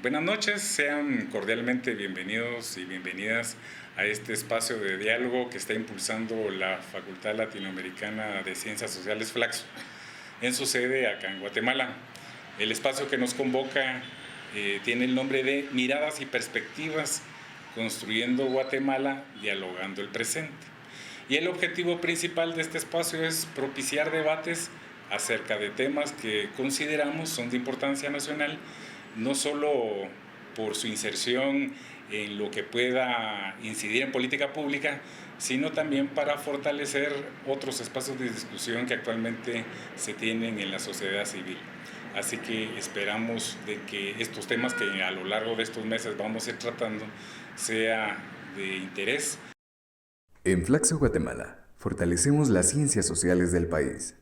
Buenas noches, sean cordialmente bienvenidos y bienvenidas a este espacio de diálogo que está impulsando la Facultad Latinoamericana de Ciencias Sociales Flaxo en su sede acá en Guatemala. El espacio que nos convoca tiene el nombre de Miradas y Perspectivas, construyendo Guatemala, dialogando el presente. Y el objetivo principal de este espacio es propiciar debates acerca de temas que consideramos son de importancia nacional, no solo por su inserción en lo que pueda incidir en política pública, sino también para fortalecer otros espacios de discusión que actualmente se tienen en la sociedad civil. Así que esperamos de que estos temas que a lo largo de estos meses vamos a ir tratando sea de interés. En Flaxo, Guatemala, fortalecemos las ciencias sociales del país.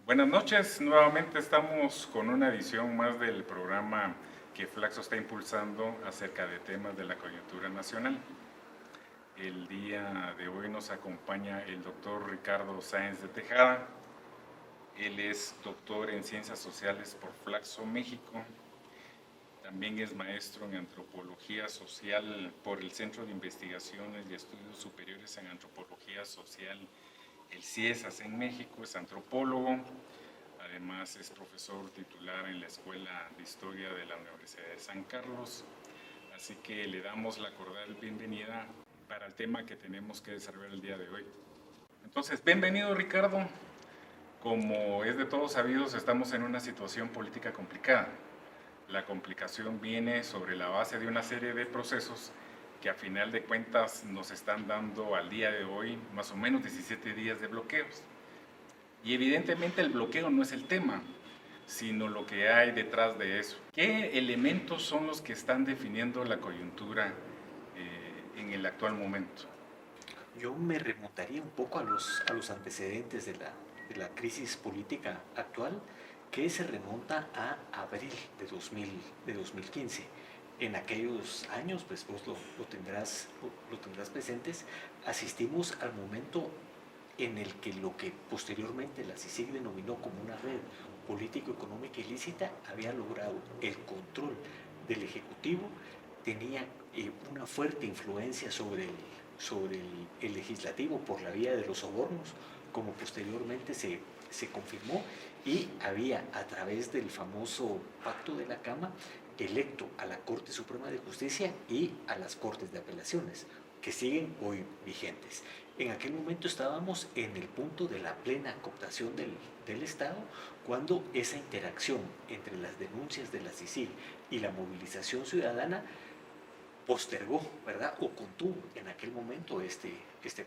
Buenas noches, nuevamente estamos con una edición más del programa que Flaxo está impulsando acerca de temas de la coyuntura nacional. El día de hoy nos acompaña el doctor Ricardo Sáenz de Tejada. Él es doctor en Ciencias Sociales por Flaxo, México. También es maestro en Antropología Social por el Centro de Investigaciones y Estudios Superiores en Antropología Social, el CIESAS en México. Es antropólogo. Además es profesor titular en la Escuela de Historia de la Universidad de San Carlos. Así que le damos la cordial bienvenida para el tema que tenemos que desarrollar el día de hoy. Entonces, bienvenido Ricardo. Como es de todos sabidos, estamos en una situación política complicada. La complicación viene sobre la base de una serie de procesos que a final de cuentas nos están dando al día de hoy más o menos 17 días de bloqueos. Y evidentemente el bloqueo no es el tema, sino lo que hay detrás de eso. ¿Qué elementos son los que están definiendo la coyuntura en el actual momento? Yo me remontaría un poco a los antecedentes de la crisis política actual, que se remonta a abril de 2015. En aquellos años, pues vos lo tendrás presentes, asistimos al momento en el que lo que posteriormente la CICIG denominó como una red político-económica ilícita había logrado el control del Ejecutivo, tenía una fuerte influencia sobre el legislativo por la vía de los sobornos, como posteriormente se confirmó, y había, a través del famoso Pacto de la Cama, electo a la Corte Suprema de Justicia y a las Cortes de Apelaciones, que siguen hoy vigentes. En aquel momento estábamos en el punto de la plena cooptación del Estado, cuando esa interacción entre las denuncias de la CICIG y la movilización ciudadana postergó, ¿verdad?, o contuvo en aquel momento este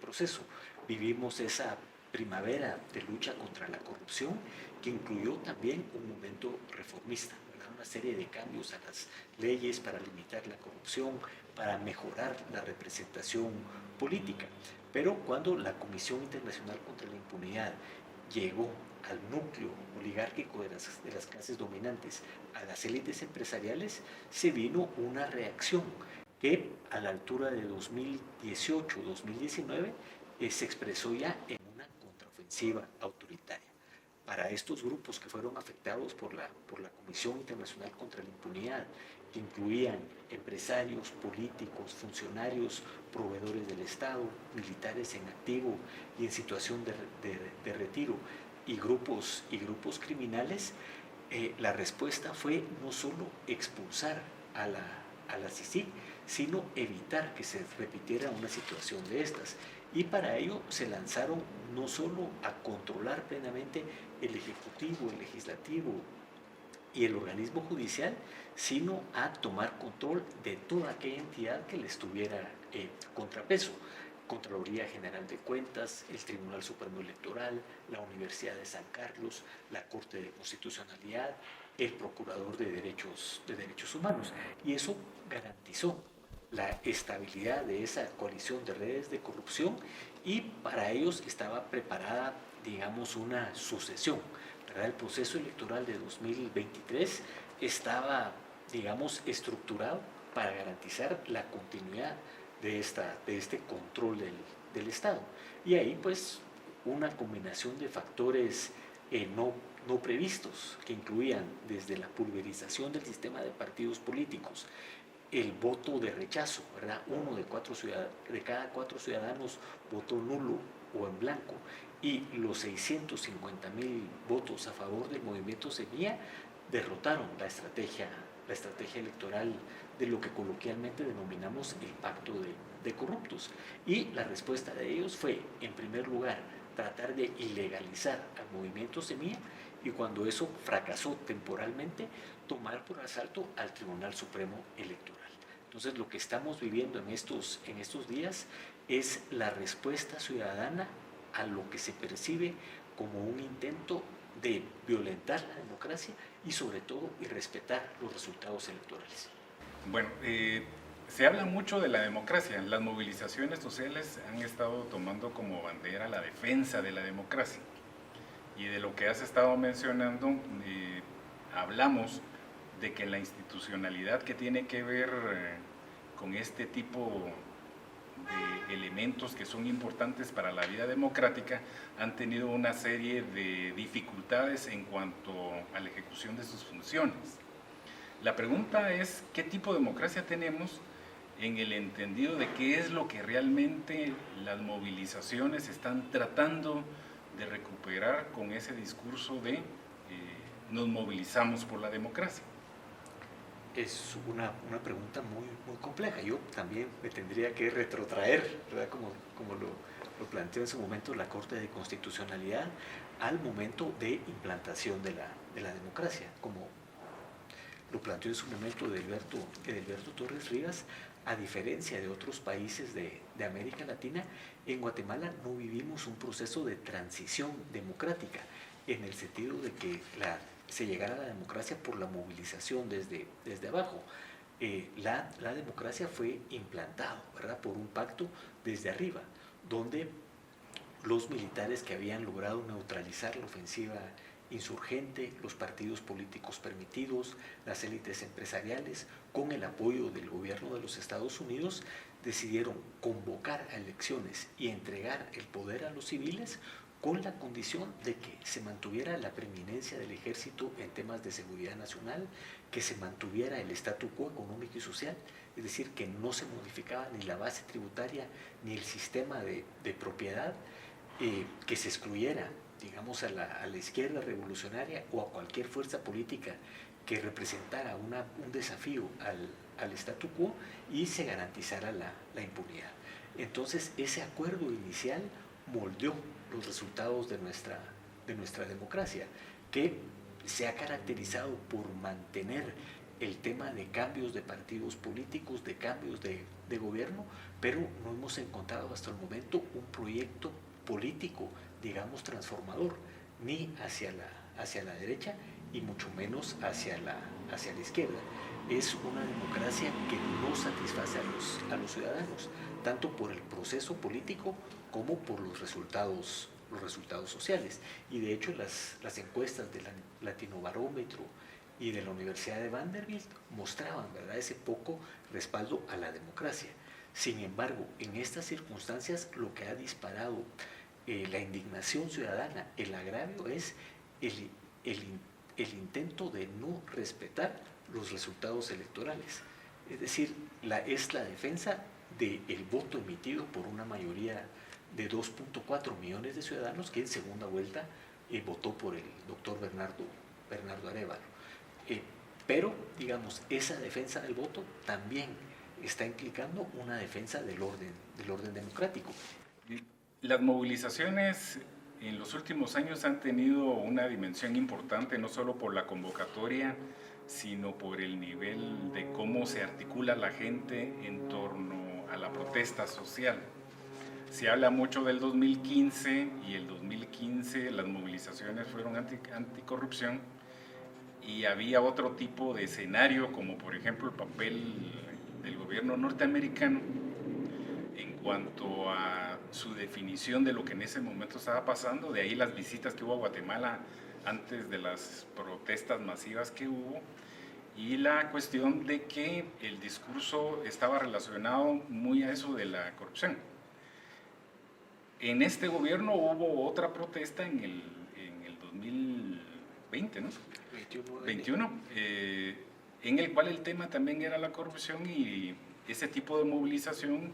proceso. Vivimos esa primavera de lucha contra la corrupción, que incluyó también un momento reformista, ¿verdad?, una serie de cambios a las leyes para limitar la corrupción, para mejorar la representación política. Pero cuando la Comisión Internacional contra la Impunidad llegó al núcleo oligárquico de las clases dominantes, a las élites empresariales, se vino una reacción que a la altura de 2018-2019 se expresó ya en una contraofensiva autoritaria. Para estos grupos que fueron afectados por la Comisión Internacional contra la Impunidad, que incluían empresarios, políticos, funcionarios, proveedores del Estado, militares en activo y en situación de retiro, y grupos criminales, la respuesta fue no solo expulsar a la CICIG, sino evitar que se repitiera una situación de estas. Y para ello se lanzaron no solo a controlar plenamente el Ejecutivo, el Legislativo y el organismo judicial, sino a tomar control de toda aquella entidad que les tuviera contrapeso. Contraloría General de Cuentas, el Tribunal Supremo Electoral, la Universidad de San Carlos, la Corte de Constitucionalidad, el Procurador de Derechos Humanos. Y eso garantizó la estabilidad de esa coalición de redes de corrupción, y para ellos estaba preparada, digamos, una sucesión, ¿verdad? El proceso electoral de 2023 estaba, digamos, estructurado para garantizar la continuidad de este control del del Estado. Y ahí pues una combinación de factores no previstos, que incluían desde la pulverización del sistema de partidos políticos, el voto de rechazo, ¿verdad? Uno de cada 4 ciudadanos votó nulo o en blanco, y los 650,000 votos a favor del movimiento Semilla derrotaron la estrategia electoral de lo que coloquialmente denominamos el pacto de corruptos. Y la respuesta de ellos fue, en primer lugar, tratar de ilegalizar al movimiento Semilla, y cuando eso fracasó temporalmente, tomar por asalto al Tribunal Supremo Electoral. Entonces, lo que estamos viviendo en estos días es la respuesta ciudadana a lo que se percibe como un intento de violentar la democracia y sobre todo irrespetar los resultados electorales. Bueno, se habla mucho de la democracia. Las movilizaciones sociales han estado tomando como bandera la defensa de la democracia. Y de lo que has estado mencionando, hablamos de que la institucionalidad que tiene que ver con este tipo de elementos que son importantes para la vida democrática han tenido una serie de dificultades en cuanto a la ejecución de sus funciones. La pregunta es, ¿qué tipo de democracia tenemos en el entendido de qué es lo que realmente las movilizaciones están tratando de recuperar con ese discurso de nos movilizamos por la democracia? Es una pregunta muy compleja. Yo también me tendría que retrotraer, ¿verdad? Como lo planteó en su momento la Corte de Constitucionalidad, al momento de implantación de la democracia, como lo planteó en su momento Edelberto Torres Rivas. A diferencia de otros países de América Latina, en Guatemala no vivimos un proceso de transición democrática, en el sentido de que se llegara a la democracia por la movilización desde abajo. La democracia fue implantada, ¿verdad?, por un pacto desde arriba, donde los militares que habían logrado neutralizar la ofensiva insurgente, los partidos políticos permitidos, las élites empresariales, con el apoyo del gobierno de los Estados Unidos, decidieron convocar a elecciones y entregar el poder a los civiles, con la condición de que se mantuviera la preeminencia del ejército en temas de seguridad nacional, que se mantuviera el statu quo económico y social, es decir, que no se modificaba ni la base tributaria ni el sistema de propiedad, que se excluyera, digamos, a la izquierda revolucionaria o a cualquier fuerza política que representara un desafío al statu quo, y se garantizara la impunidad. Entonces, ese acuerdo inicial moldeó los resultados de nuestra democracia, que se ha caracterizado por mantener el tema de cambios de partidos políticos, de cambios de gobierno, pero no hemos encontrado hasta el momento un proyecto político, digamos, transformador, ni hacia la derecha y mucho menos hacia la izquierda. Es una democracia que no satisface a los ciudadanos, tanto por el proceso político como por los resultados sociales. Y de hecho las encuestas del Latinobarómetro y de la Universidad de Vanderbilt mostraban, ¿verdad?, ese poco respaldo a la democracia. Sin embargo, en estas circunstancias, lo que ha disparado la indignación ciudadana, el agravio, es el intento de no respetar los resultados electorales. Es decir, es la defensa del voto emitido por una mayoría de 2.4 millones de ciudadanos que en segunda vuelta votó por el doctor Bernardo Arévalo. Pero, digamos, esa defensa del voto también está implicando una defensa del orden democrático. Las movilizaciones en los últimos años han tenido una dimensión importante, no solo por la convocatoria, sino por el nivel de cómo se articula la gente en torno a la protesta social. Se habla mucho del 2015, y el 2015 las movilizaciones fueron anticorrupción, y había otro tipo de escenario, como por ejemplo el papel del gobierno norteamericano en cuanto a su definición de lo que en ese momento estaba pasando. De ahí las visitas que hubo a Guatemala antes de las protestas masivas que hubo, y la cuestión de que el discurso estaba relacionado muy a eso de la corrupción. En este gobierno hubo otra protesta en el 2020, ¿no? 21, en el cual el tema también era la corrupción, y ese tipo de movilización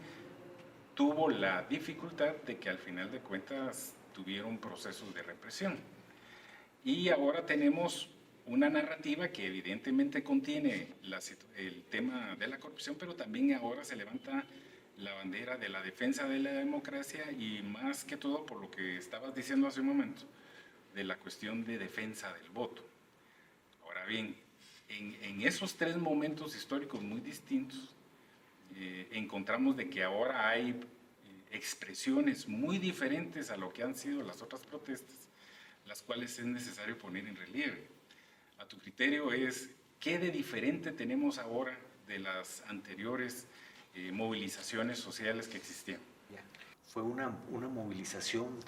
tuvo la dificultad de que al final de cuentas tuvieron procesos de represión. Y ahora tenemos una narrativa que evidentemente contiene el tema de la corrupción, pero también ahora se levanta la bandera de la defensa de la democracia, y más que todo por lo que estabas diciendo hace un momento, de la cuestión de defensa del voto. Ahora bien, en esos tres momentos históricos muy distintos, encontramos de que ahora hay expresiones muy diferentes a lo que han sido las otras protestas, las cuales es necesario poner en relieve. A tu criterio ¿qué de diferente tenemos ahora de las anteriores movilizaciones sociales que existían? Fue una movilización,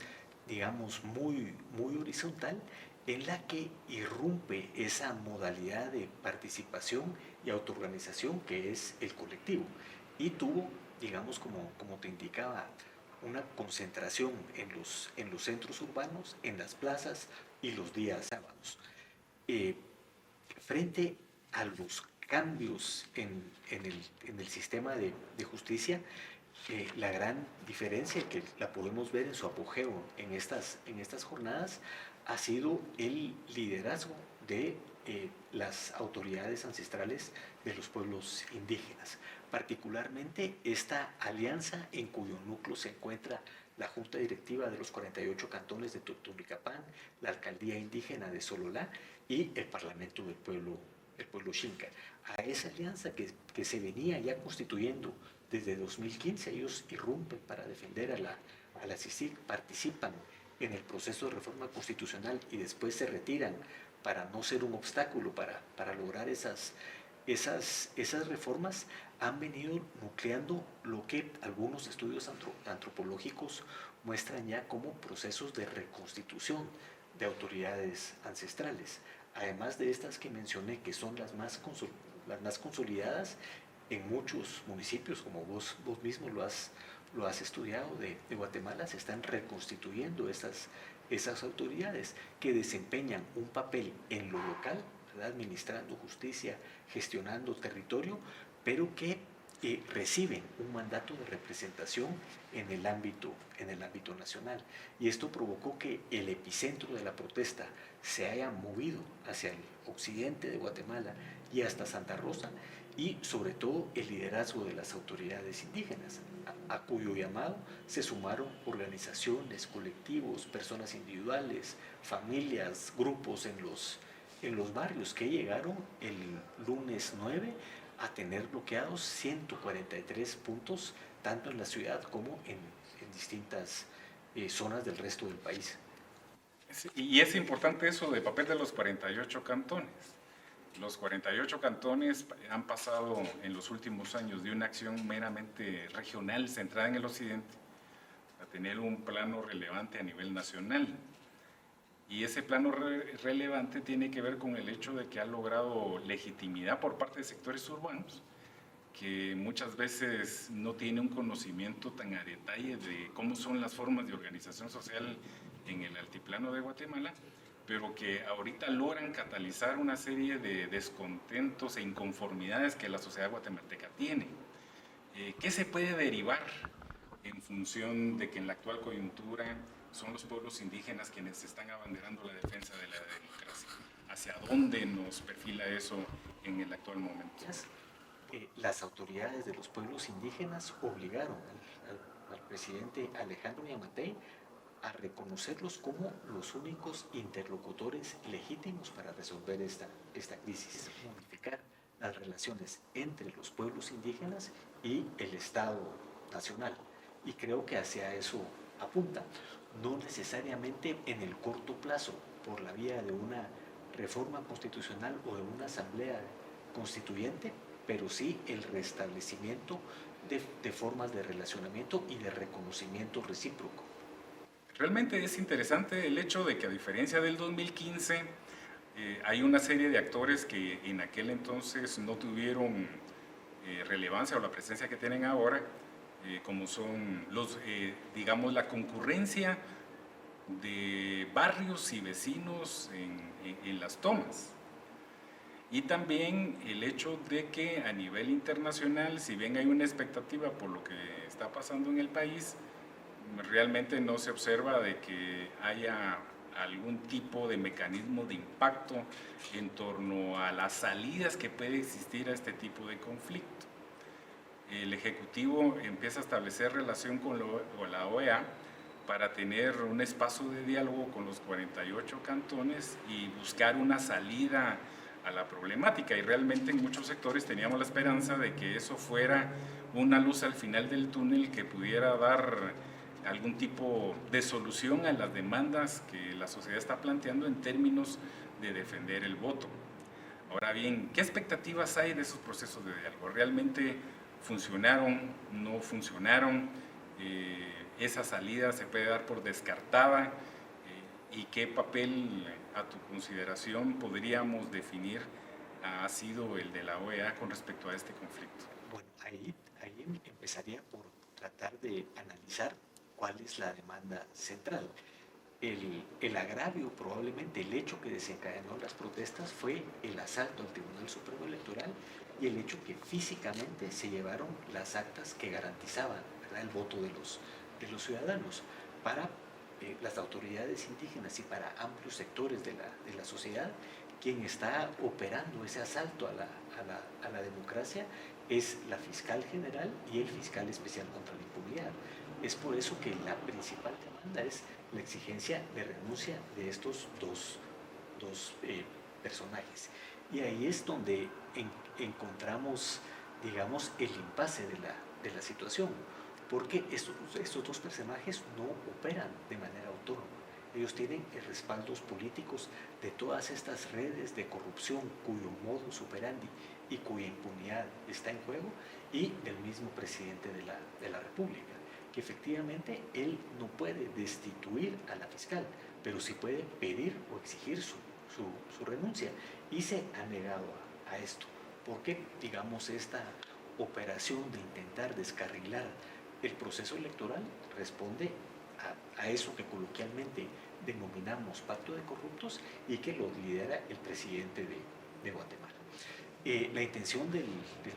digamos, muy horizontal, en la que irrumpe esa modalidad de participación y autoorganización que es el colectivo, y tuvo, digamos, como te indicaba, una concentración en los centros urbanos, en las plazas y los días sábados. Frente a los cambios en el sistema de justicia, la gran diferencia, que la podemos ver en su apogeo en estas jornadas, ha sido el liderazgo de las autoridades ancestrales de los pueblos indígenas, particularmente esta alianza en cuyo núcleo se encuentra la Junta Directiva de los 48 cantones de Totonicapán, la Alcaldía Indígena de Sololá y el Parlamento del pueblo Xinca. A esa alianza que se venía ya constituyendo desde 2015, ellos irrumpen para defender a la CICIG, participan en el proceso de reforma constitucional y después se retiran para no ser un obstáculo para lograr esas reformas. Han venido nucleando lo que algunos estudios antropológicos muestran ya como procesos de reconstitución de autoridades ancestrales. Además de estas que mencioné, que son las más consolidadas en muchos municipios, como vos mismo lo has estudiado, de Guatemala, se están reconstituyendo esas autoridades que desempeñan un papel en lo local, ¿verdad?, administrando justicia, gestionando territorio, pero que reciben un mandato de representación en el ámbito nacional. Y esto provocó que el epicentro de la protesta se haya movido hacia el occidente de Guatemala y hasta Santa Rosa, y sobre todo el liderazgo de las autoridades indígenas, a cuyo llamado se sumaron organizaciones, colectivos, personas individuales, familias, grupos en los barrios, que llegaron el lunes 9 a tener bloqueados 143 puntos, tanto en la ciudad como en distintas zonas del resto del país. Y es importante eso del papel de los 48 cantones. Los 48 cantones han pasado en los últimos años de una acción meramente regional centrada en el occidente a tener un plano relevante a nivel nacional. Y ese plano relevante tiene que ver con el hecho de que ha logrado legitimidad por parte de sectores urbanos, que muchas veces no tiene un conocimiento tan a detalle de cómo son las formas de organización social en el altiplano de Guatemala, pero que ahorita logran catalizar una serie de descontentos e inconformidades que la sociedad guatemalteca tiene. ¿Qué se puede derivar en función de que en la actual coyuntura son los pueblos indígenas quienes están abanderando la defensa de la democracia? ¿Hacia dónde nos perfila eso en el actual momento? Las autoridades de los pueblos indígenas obligaron al presidente Alejandro Yamatei a reconocerlos como los únicos interlocutores legítimos para resolver esta crisis, modificar las relaciones entre los pueblos indígenas y el Estado nacional. Y creo que hacia eso apunta, no necesariamente en el corto plazo, por la vía de una reforma constitucional o de una asamblea constituyente, pero sí el restablecimiento de formas de relacionamiento y de reconocimiento recíproco. Realmente es interesante el hecho de que, a diferencia del 2015, hay una serie de actores que en aquel entonces no tuvieron relevancia o la presencia que tienen ahora, como son digamos, la concurrencia de barrios y vecinos en las tomas. Y también el hecho de que a nivel internacional, si bien hay una expectativa por lo que está pasando en el país, realmente no se observa de que haya algún tipo de mecanismo de impacto en torno a las salidas que puede existir a este tipo de conflicto. El Ejecutivo empieza a establecer relación con la OEA para tener un espacio de diálogo con los 48 cantones y buscar una salida a la problemática, y realmente en muchos sectores teníamos la esperanza de que eso fuera una luz al final del túnel que pudiera dar algún tipo de solución a las demandas que la sociedad está planteando en términos de defender el voto. Ahora bien, ¿qué expectativas hay de esos procesos de diálogo? ¿Realmente funcionaron? ¿No funcionaron? ¿Esa salida se puede dar por descartada? ¿Y qué papel, a tu consideración, podríamos definir ha sido el de la OEA con respecto a este conflicto? Bueno, ahí empezaría por tratar de analizar cuál es la demanda central. El agravio, probablemente el hecho que desencadenó las protestas fue el asalto al Tribunal Supremo Electoral y el hecho que físicamente se llevaron las actas que garantizaban, ¿verdad?, el voto de los ciudadanos para las autoridades indígenas y para amplios sectores de la sociedad. Quien está operando ese asalto a la democracia es la fiscal general y el fiscal especial contra la impunidad. Es por eso que la principal demanda es la exigencia de renuncia de estos dos personajes. Y ahí es donde encontramos, digamos, el impasse de la situación, porque estos dos personajes no operan de manera autónoma. Ellos tienen respaldos políticos de todas estas redes de corrupción cuyo modus operandi y cuya impunidad está en juego, y del mismo presidente de la República, que efectivamente él no puede destituir a la fiscal, pero sí puede pedir o exigir su renuncia, y se ha negado a esto, porque, digamos, esta operación de intentar descarrilar el proceso electoral responde a eso que coloquialmente denominamos pacto de corruptos y que lo lidera el presidente de Guatemala. La intención del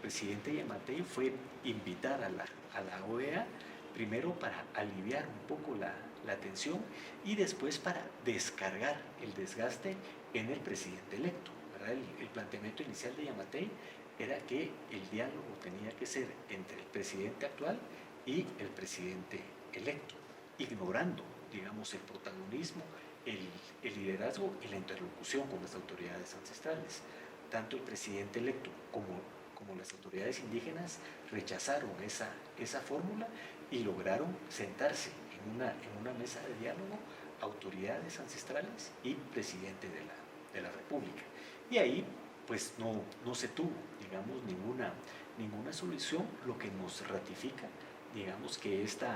presidente Yamatei fue invitar a la OEA, primero para aliviar un poco la tensión y después para descargar el desgaste en el presidente electo, ¿verdad? El planteamiento inicial de Yamatei era que el diálogo tenía que ser entre el presidente actual y el presidente electo, ignorando, digamos, el protagonismo, el liderazgo y la interlocución con las autoridades ancestrales. Tanto el presidente electo como las autoridades indígenas rechazaron esa fórmula y lograron sentarse en una mesa de diálogo autoridades ancestrales y presidente de la República. Y ahí pues no se tuvo, digamos, ninguna solución, lo que nos ratifica, digamos, que este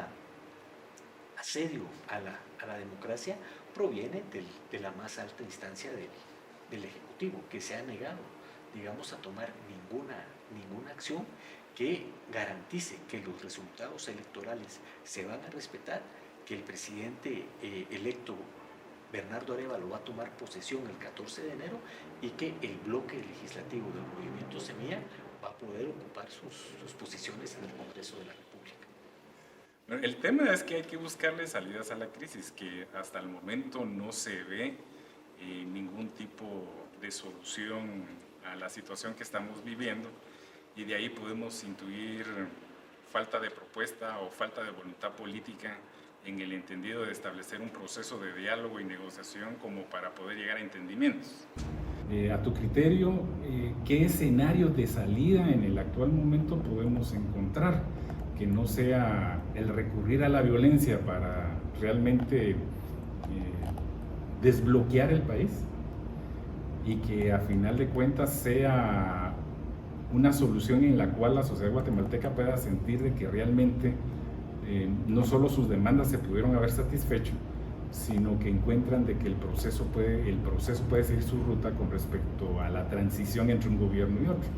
asedio a la democracia proviene de la más alta instancia del Ejecutivo, que se ha negado, digamos, a tomar ninguna acción que garantice que los resultados electorales se van a respetar, que el presidente electo Bernardo Arévalo va a tomar posesión el 14 de enero y que el bloque legislativo del Movimiento Semilla va a poder ocupar sus posiciones en el Congreso de la República. El tema es que hay que buscarle salidas a la crisis, que hasta el momento no se ve ningún tipo de solución a la situación que estamos viviendo, y de ahí podemos intuir falta de propuesta o falta de voluntad política en el entendido de establecer un proceso de diálogo y negociación como para poder llegar a entendimientos. A tu criterio, ¿qué escenarios de salida en el actual momento podemos encontrar que no sea el recurrir a la violencia para realmente desbloquear el país, y que a final de cuentas sea una solución en la cual la sociedad guatemalteca pueda sentir de que realmente no solo sus demandas se pudieron haber satisfecho, sino que encuentran de que el proceso puede seguir su ruta con respecto a la transición entre un gobierno y otro?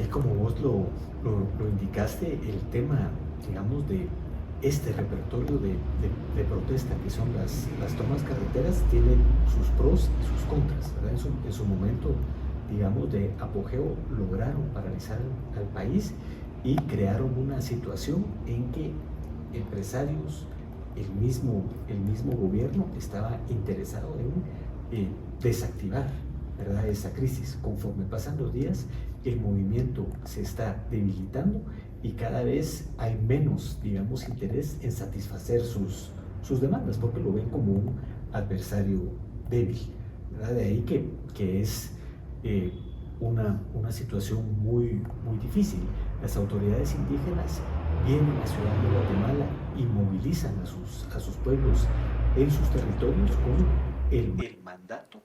ahí como vos lo indicaste, el tema, digamos, de este repertorio de protesta que son las tomas carreteras tiene sus pros y sus contras, ¿verdad? En su momento, digamos, de apogeo lograron paralizar al país y crearon una situación en que empresarios, el mismo gobierno estaba interesado en desactivar, ¿verdad?, esa crisis. Conforme pasan los días, el movimiento se está debilitando y cada vez hay menos, digamos, interés en satisfacer sus demandas, porque lo ven como un adversario débil, ¿verdad? De ahí que es una situación muy difícil. Las autoridades indígenas vienen a Ciudad de Guatemala y movilizan a sus pueblos en sus territorios con el mandato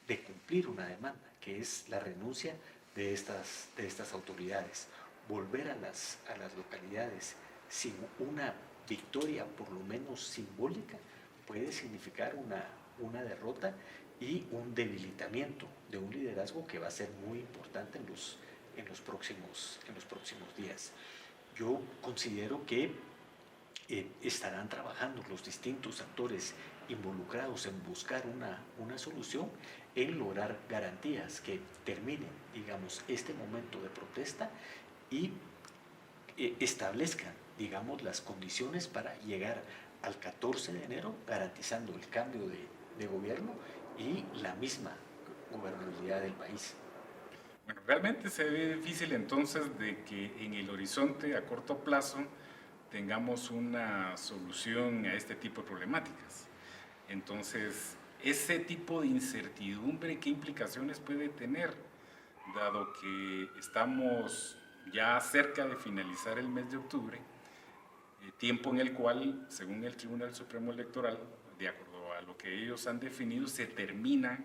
de cumplir una demanda, que es la renuncia de estas autoridades. Volver a las localidades sin una victoria, por lo menos simbólica, puede significar una derrota y un debilitamiento de un liderazgo que va a ser muy importante en los próximos días. Yo considero que estarán trabajando los distintos actores involucrados en buscar una solución, en lograr garantías que terminen, digamos, este momento de protesta y establezcan, digamos, las condiciones para llegar al 14 de enero garantizando el cambio de gobierno y la misma gobernabilidad del país. Bueno, realmente se ve difícil entonces de que en el horizonte a corto plazo tengamos una solución a este tipo de problemáticas. Entonces, ese tipo de incertidumbre, ¿qué implicaciones puede tener? Dado que estamos ya cerca de finalizar el mes de octubre, tiempo en el cual, según el Tribunal Supremo Electoral, de acuerdo a lo que ellos han definido, se termina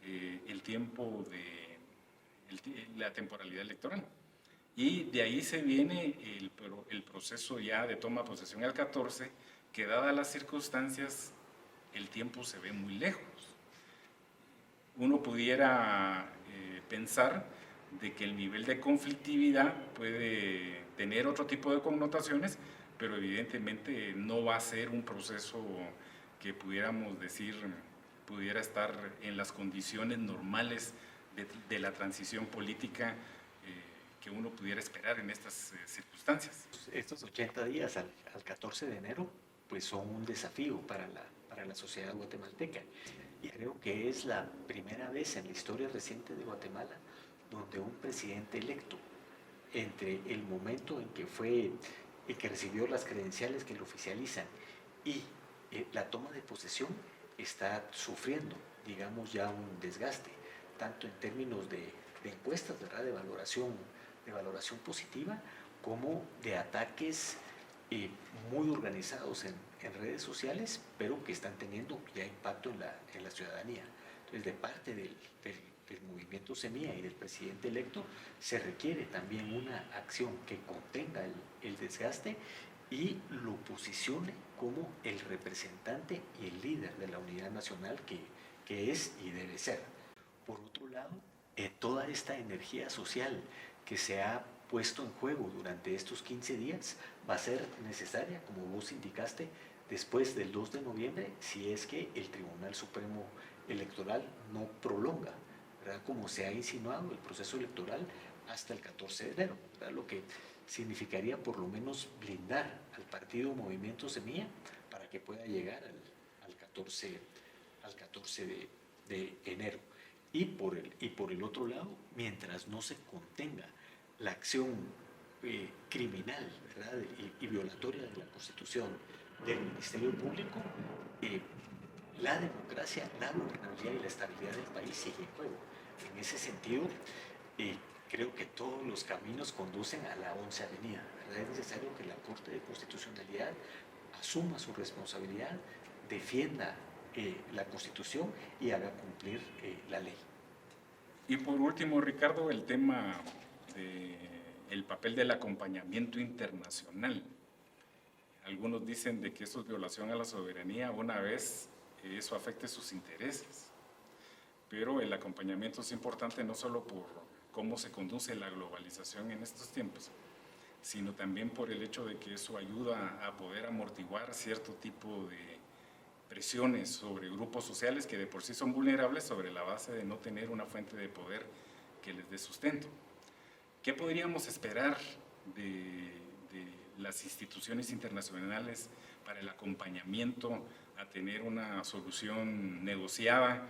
el tiempo de la temporalidad electoral. Y de ahí se viene el proceso ya de toma de posesión al 14, que dadas las circunstancias, el tiempo se ve muy lejos. Uno pudiera pensar de que el nivel de conflictividad puede tener otro tipo de connotaciones, pero evidentemente no va a ser un proceso que pudiéramos decir pudiera estar en las condiciones normales de la transición política que uno pudiera esperar en estas circunstancias. Estos 80 días al 14 de enero pues son un desafío para la sociedad guatemalteca. Y creo que es la primera vez en la historia reciente de Guatemala donde un presidente electo, entre el momento en que recibió las credenciales que lo oficializan y la toma de posesión, está sufriendo, digamos, ya un desgaste, tanto en términos de encuestas, ¿verdad?, de valoración positiva, como de ataques muy organizados en redes sociales, pero que están teniendo ya impacto en la ciudadanía. Entonces, de parte del movimiento Semilla y del presidente electo, se requiere también una acción que contenga el desgaste y lo posicione como el representante y el líder de la unidad nacional que es y debe ser. Por otro lado, toda esta energía social que se ha puesto en juego durante estos 15 días va a ser necesaria, como vos indicaste, después del 2 de noviembre, si es que el Tribunal Supremo Electoral no prolonga, ¿verdad?, como se ha insinuado, el proceso electoral hasta el 14 de enero, ¿verdad?, lo que significaría por lo menos blindar al partido Movimiento Semilla para que pueda llegar al 14 de enero. Y por el otro lado, mientras no se contenga la acción criminal, ¿verdad?, y violatoria de la Constitución del Ministerio Público, la democracia, la gobernabilidad y la estabilidad del país sigue en juego. En ese sentido, creo que todos los caminos conducen a la 11ª Avenida, ¿verdad? Es necesario que la Corte de Constitucionalidad asuma su responsabilidad, defienda la Constitución y haga cumplir la ley. Y por último, Ricardo, el tema del papel del acompañamiento internacional. Algunos dicen de que eso es violación a la soberanía una vez eso afecte sus intereses, pero el acompañamiento es importante no solo por cómo se conduce la globalización en estos tiempos, sino también por el hecho de que eso ayuda a poder amortiguar cierto tipo de presiones sobre grupos sociales que de por sí son vulnerables sobre la base de no tener una fuente de poder que les dé sustento. ¿Qué podríamos esperar de las instituciones internacionales para el acompañamiento a tener una solución negociada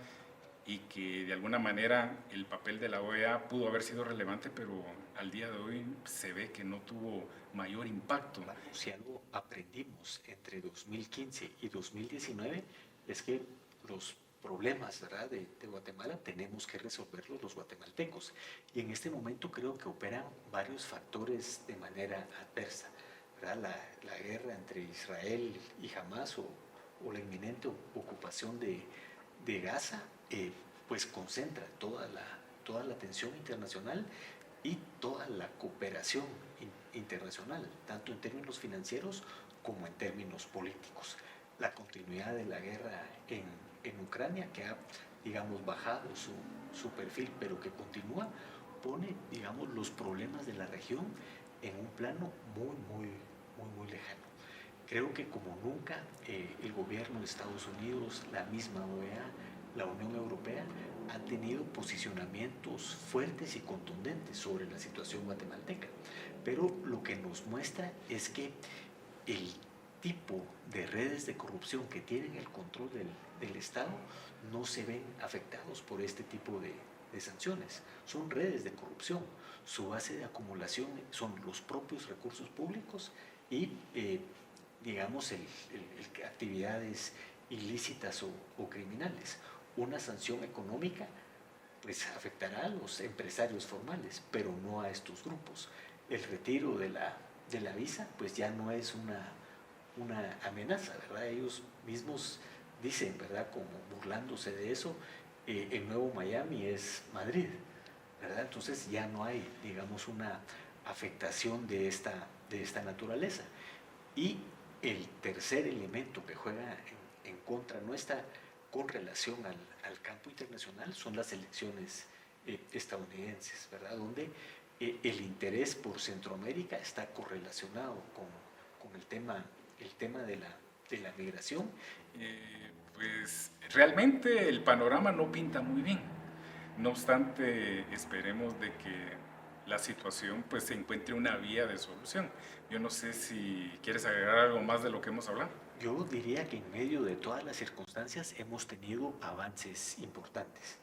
y que de alguna manera el papel de la OEA pudo haber sido relevante, pero al día de hoy se ve que no tuvo mayor impacto? Si algo aprendimos entre 2015 y 2019 es que los problemas, ¿verdad?, de Guatemala tenemos que resolverlos los guatemaltecos. Y en este momento creo que operan varios factores de manera adversa, ¿verdad? La guerra entre Israel y Hamas o la inminente ocupación de Gaza, pues concentra toda la atención internacional y toda la cooperación internacional, tanto en términos financieros como en términos políticos. La continuidad de la guerra en Ucrania, que ha, digamos, bajado su perfil, pero que continúa, pone, digamos, los problemas de la región en un plano muy lejano. Creo que como nunca el gobierno de Estados Unidos, la misma OEA, la Unión Europea han tenido posicionamientos fuertes y contundentes sobre la situación guatemalteca. Pero lo que nos muestra es que el tipo de redes de corrupción que tienen el control del Estado no se ven afectados por este tipo de sanciones. Son redes de corrupción. Su base de acumulación son los propios recursos públicos y, digamos, actividades ilícitas o criminales. Una sanción económica pues afectará a los empresarios formales, pero no a estos grupos. El retiro de la visa pues ya no es una amenaza, ¿verdad? Ellos mismos dicen, ¿verdad?, como burlándose de eso, el nuevo Miami es Madrid, ¿verdad? Entonces ya no hay, digamos, una afectación de esta naturaleza. Y el tercer elemento que juega en contra nuestra con relación al campo internacional son las elecciones estadounidenses, ¿verdad?, donde el interés por Centroamérica está correlacionado con el tema de la migración. Pues realmente el panorama no pinta muy bien. No obstante, esperemos de que la situación pues se encuentre una vía de solución. Yo no sé si quieres agregar algo más de lo que hemos hablado. Yo diría que en medio de todas las circunstancias hemos tenido avances importantes.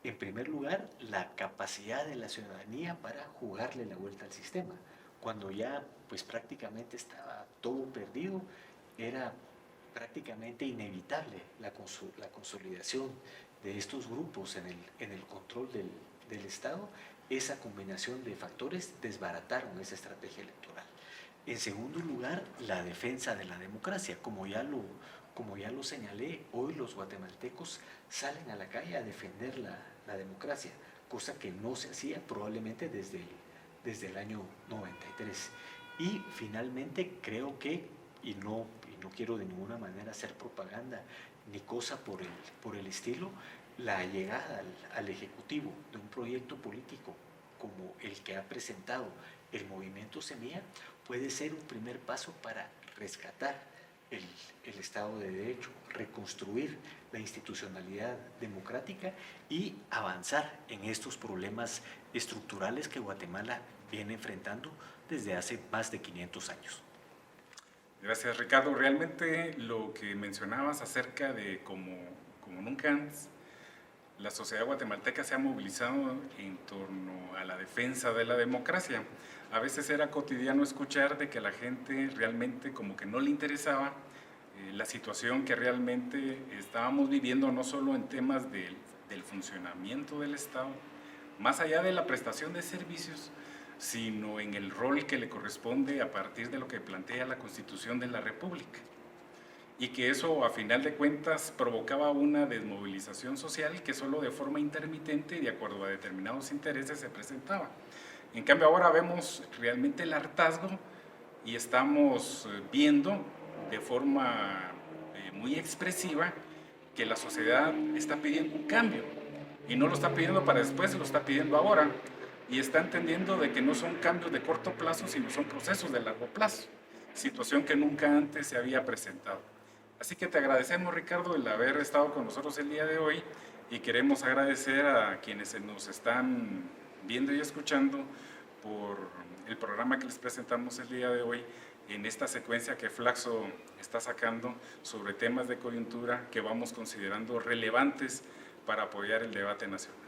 En primer lugar, la capacidad de la ciudadanía para jugarle la vuelta al sistema. Cuando ya pues prácticamente estaba todo perdido, era prácticamente inevitable la consolidación de estos grupos en el control del Estado. Esa combinación de factores desbarataron esa estrategia electoral. En segundo lugar, la defensa de la democracia. Como ya lo señalé, hoy los guatemaltecos salen a la calle a defender la democracia, cosa que no se hacía probablemente desde el año 93. Y finalmente creo que, y no quiero de ninguna manera hacer propaganda ni cosa por el estilo, la llegada al Ejecutivo de un proyecto político como el que ha presentado el Movimiento Semilla puede ser un primer paso para rescatar el Estado de Derecho, reconstruir la institucionalidad democrática y avanzar en estos problemas estructurales que Guatemala viene enfrentando desde hace más de 500 años. Gracias, Ricardo. Realmente lo que mencionabas acerca de como nunca antes, la sociedad guatemalteca se ha movilizado en torno a la defensa de la democracia. A veces era cotidiano escuchar de que a la gente realmente como que no le interesaba la situación que realmente estábamos viviendo, no solo en temas del funcionamiento del Estado, más allá de la prestación de servicios, sino en el rol que le corresponde a partir de lo que plantea la Constitución de la República. Y que eso, a final de cuentas, provocaba una desmovilización social que solo de forma intermitente y de acuerdo a determinados intereses se presentaba. En cambio, ahora vemos realmente el hartazgo y estamos viendo de forma muy expresiva que la sociedad está pidiendo un cambio. Y no lo está pidiendo para después, lo está pidiendo ahora. y está entendiendo de que no son cambios de corto plazo, sino son procesos de largo plazo, situación que nunca antes se había presentado. Así que te agradecemos, Ricardo, el haber estado con nosotros el día de hoy, y queremos agradecer a quienes nos están viendo y escuchando por el programa que les presentamos el día de hoy, en esta secuencia que Flaxo está sacando sobre temas de coyuntura que vamos considerando relevantes para apoyar el debate nacional.